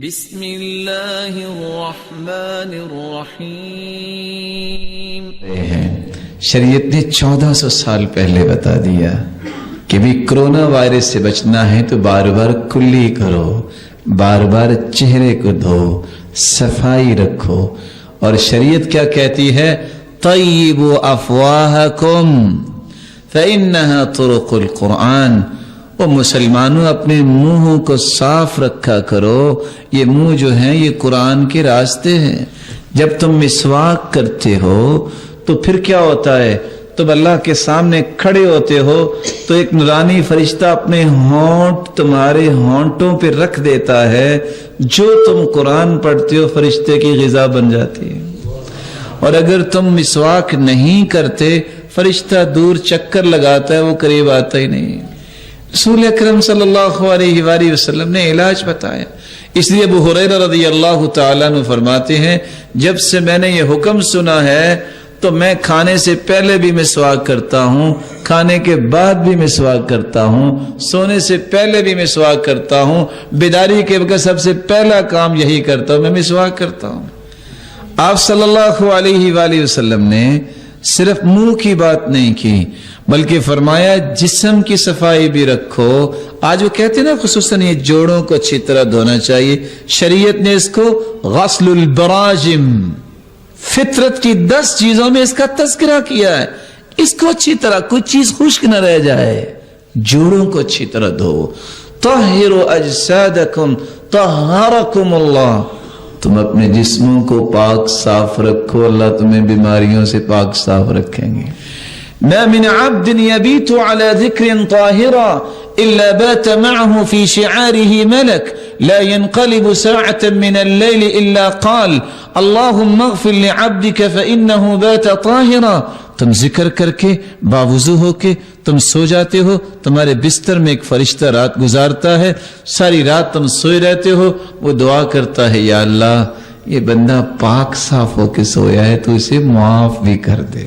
بسم اللہ الرحمن الرحیم۔ شریعت نے 1400 سال پہلے بتا دیا کہ بھی کرونا وائرس سے بچنا ہے تو بار بار کلی کرو، بار بار چہرے کو دھو، صفائی رکھو۔ اور شریعت کیا کہتی ہے؟ طیبوا افواہکم فإنہا طرق القرآن۔ وہ مسلمانوں اپنے منہ کو صاف رکھا کرو، یہ منہ جو ہیں یہ قرآن کے راستے ہیں۔ جب تم مسواک کرتے ہو تو پھر کیا ہوتا ہے؟ تم اللہ کے سامنے کھڑے ہوتے ہو تو ایک نورانی فرشتہ اپنے ہونٹ تمہارے ہونٹوں پہ رکھ دیتا ہے، جو تم قرآن پڑھتے ہو فرشتے کی غذا بن جاتی ہے۔ اور اگر تم مسواک نہیں کرتے فرشتہ دور چکر لگاتا ہے، وہ قریب آتا ہی نہیں۔ رسول اکرم صلی اللہ علیہ وآلہ وسلم نے علاج بتایا، اس لیے ابو ہریرہ رضی اللہ تعالیٰ عنہ فرماتے ہیں جب سے میں نے یہ حکم سنا ہے تو میں کھانے سے پہلے بھی مسواک کرتا ہوں، کھانے کے بعد بھی مسواک کرتا ہوں، سونے سے پہلے بھی مسواک کرتا ہوں، بیداری کے وقت سب سے پہلا کام یہی کرتا ہوں، میں مسواک کرتا ہوں۔ آپ صلی اللہ علیہ وآلہ وسلم نے صرف منہ کی بات نہیں کی بلکہ فرمایا جسم کی صفائی بھی رکھو۔ آج وہ کہتے ہیں نا خصوصاً یہ جوڑوں کو اچھی طرح دھونا چاہیے، شریعت نے اس کو غسل البراجم، فطرت کی 10 چیزوں میں اس کا تذکرہ کیا ہے، اس کو اچھی طرح کوئی چیز خشک نہ رہ جائے، جوڑوں کو اچھی طرح دھو۔ طہروا اجسادکم طہرکم اللہ، تم اپنے جسموں کو پاک صاف رکھو، اللہ تمہیں بیماریوں سے پاک صاف رکھیں گے۔ ما من عبد يبيت على ذكر طاهرا إلا بات معه في شعاره ملك لا ينقلب ساعة من الليل إلا قال اللهم اغفر لعبدك فإنه بات طاهرا۔ تم ذکر کر کے باوضو ہو کے تم سو جاتے ہو، تمہارے بستر میں ایک فرشتہ رات گزارتا ہے، ساری رات تم سوئے رہتے ہو، وہ دعا کرتا ہے یا اللہ یہ بندہ پاک صاف ہو کے سویا ہے تو اسے معاف بھی کر دے۔